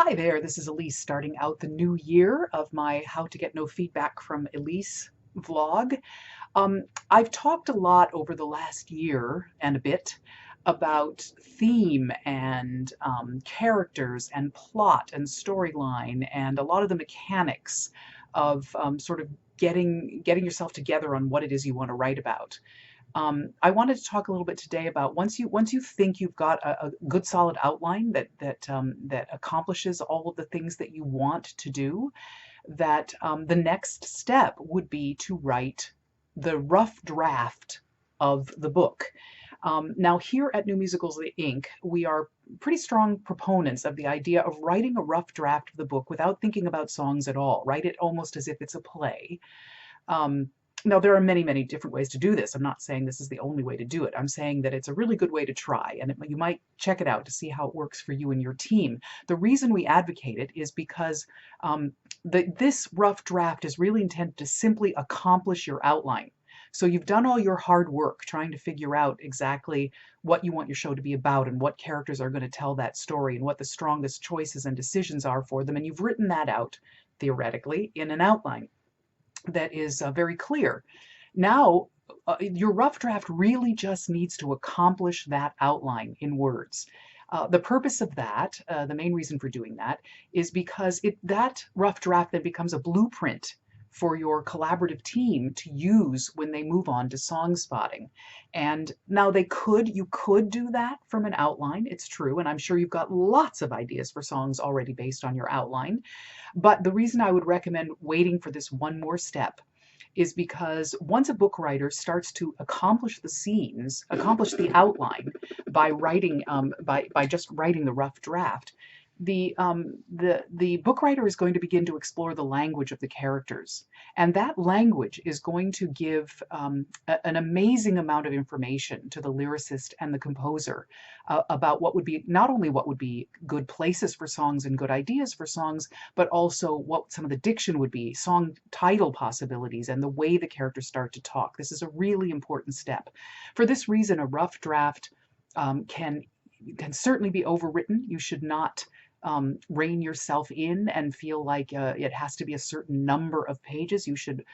Hi there, this is Elise starting out the new year of my How to Get No Feedback from Elise vlog. I've talked a lot over the last year and a bit about theme and characters and plot and storyline and a lot of the mechanics of sort of getting yourself together on what it is you want to write about. I wanted to talk a little bit today about once you think you've got a good solid outline that accomplishes all of the things that you want to do, that the next step would be to write the rough draft of the book. Now, here at New Musicals Inc., we are pretty strong proponents of the idea of writing a rough draft of the book without thinking about songs at all. Write it almost as if it's a play. Um, Now, there are many, many different ways to do this. I'm not saying this is the only way to do it. I'm saying that it's a really good way to try, and you might check it out to see how it works for you and your team. The reason we advocate it is because this rough draft is really intended to simply accomplish your outline. So you've done all your hard work trying to figure out exactly what you want your show to be about and what characters are going to tell that story and what the strongest choices and decisions are for them. And you've written that out, theoretically, in an outline that is very clear. Now, your rough draft really just needs to accomplish that outline in words. The purpose of that, the main reason for doing that, is because that rough draft then becomes a blueprint for your collaborative team to use when they move on to song spotting. And now you could do that from an outline, it's true, and I'm sure you've got lots of ideas for songs already based on your outline. But the reason I would recommend waiting for this one more step is because once a book writer starts to accomplish the outline by writing, by just writing the rough draft, the book writer is going to begin to explore the language of the characters, and that language is going to give an amazing amount of information to the lyricist and the composer about what would be not only what would be good places for songs and good ideas for songs, but also what some of the diction would be, song title possibilities, and the way the characters start to talk. This is a really important step. For this reason, a rough draft can certainly be overwritten. You should not rein yourself in and feel like it has to be a certain number of pages. You should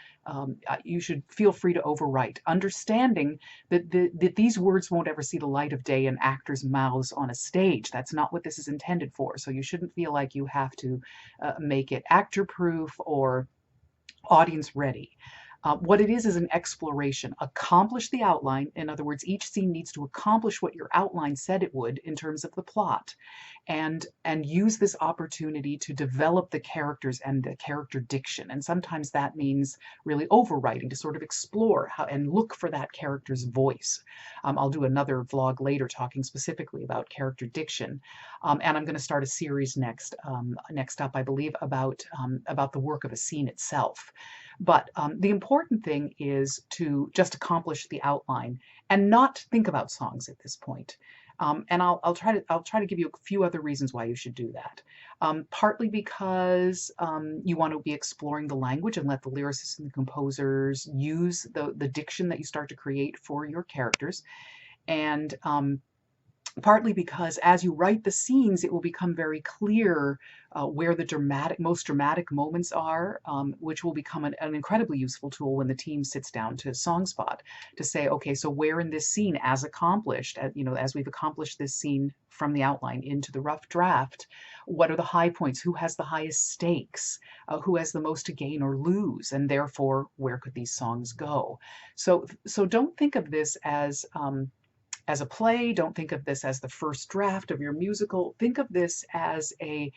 feel free to overwrite, understanding that these words won't ever see the light of day in actors' mouths on a stage. That's not what this is intended for. So you shouldn't feel like you have to make it actor-proof or audience ready. What it is an exploration. Accomplish the outline. In other words, each scene needs to accomplish what your outline said it would in terms of the plot, and use this opportunity to develop the characters and the character diction. And sometimes that means really overwriting to sort of explore how and look for that character's voice. I'll do another vlog later talking specifically about character diction, and I'm going to start a series next up, I believe, about the work of a scene itself. But the important thing is to just accomplish the outline and not think about songs at this point. And I'll try to give you a few other reasons why you should do that. Partly because you want to be exploring the language and let the lyricists and the composers use the diction that you start to create for your characters, and partly because as you write the scenes, it will become very clear where the most dramatic moments are, which will become an incredibly useful tool when the team sits down to song spot, to say, okay, so where in this scene, as accomplished, as we've accomplished this scene from the outline into the rough draft, what are the high points? Who has the highest stakes? Who has the most to gain or lose? And therefore, where could these songs go? So don't think of this as a play. Don't think of this as the first draft of your musical. Think of this as a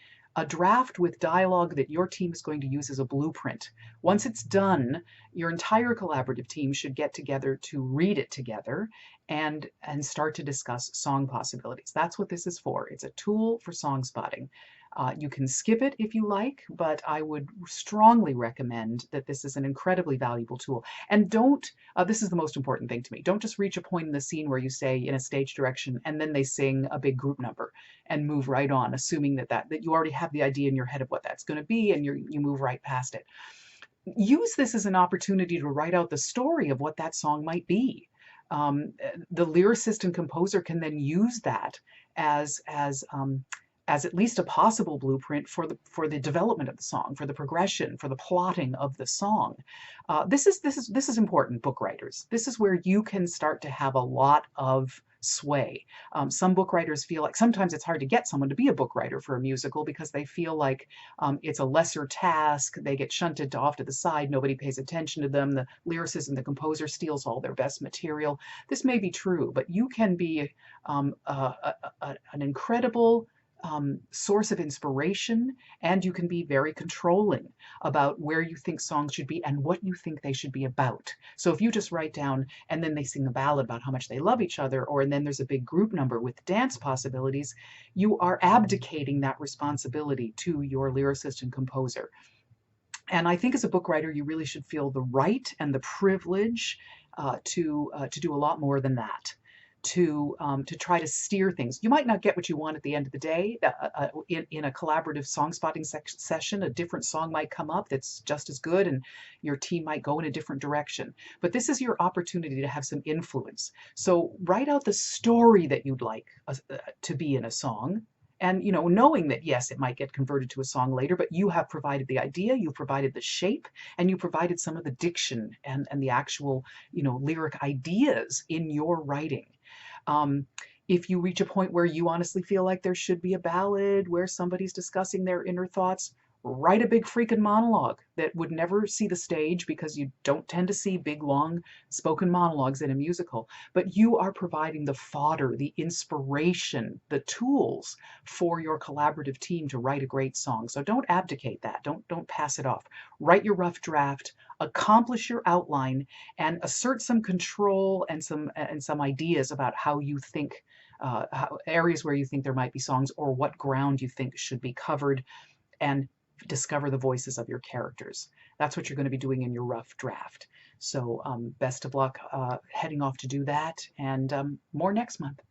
draft with dialogue that your team is going to use as a blueprint. Once it's done, your entire collaborative team should get together to read it together and start to discuss song possibilities. That's what this is for. It's a tool for song spotting. You can skip it if you like, but I would strongly recommend that this is an incredibly valuable tool. And this is the most important thing to me, don't just reach a point in the scene where you say in a stage direction and then they sing a big group number and move right on, assuming that you already have the idea in your head of what that's going to be, and you move right past it. Use this as an opportunity to write out the story of what that song might be. The lyricist and composer can then use that as as at least a possible blueprint for the development of the song, for the progression, for the plotting of the song. This is important, book writers. This is where you can start to have a lot of sway. Some book writers feel like sometimes it's hard to get someone to be a book writer for a musical because they feel like it's a lesser task. They get shunted off to the side. Nobody pays attention to them. The lyricist and the composer steals all their best material. This may be true, but you can be an incredible source of inspiration, and you can be very controlling about where you think songs should be and what you think they should be about. So if you just write down and then they sing a ballad about how much they love each other, or and then there's a big group number with dance possibilities, you are abdicating that responsibility to your lyricist and composer. And I think as a book writer, you really should feel the right and the privilege to do a lot more than that. To try to steer things. You might not get what you want at the end of the day. In a collaborative song spotting session, a different song might come up that's just as good, and your team might go in a different direction. But this is your opportunity to have some influence. So write out the story that you'd like to be in a song. And, knowing that, yes, it might get converted to a song later, but you have provided the idea, you provided the shape, and you provided some of the diction and the actual, lyric ideas in your writing. If you reach a point where you honestly feel like there should be a ballad where somebody's discussing their inner thoughts, write a big freaking monologue that would never see the stage, because you don't tend to see big, long spoken monologues in a musical. But you are providing the fodder, the inspiration, the tools for your collaborative team to write a great song. So don't abdicate that. Don't pass it off. Write your rough draft, accomplish your outline, and assert some control and some ideas about how you think, areas where you think there might be songs, or what ground you think should be covered, and discover the voices of your characters. That's what you're going to be doing in your rough draft. So best of luck heading off to do that, and more next month.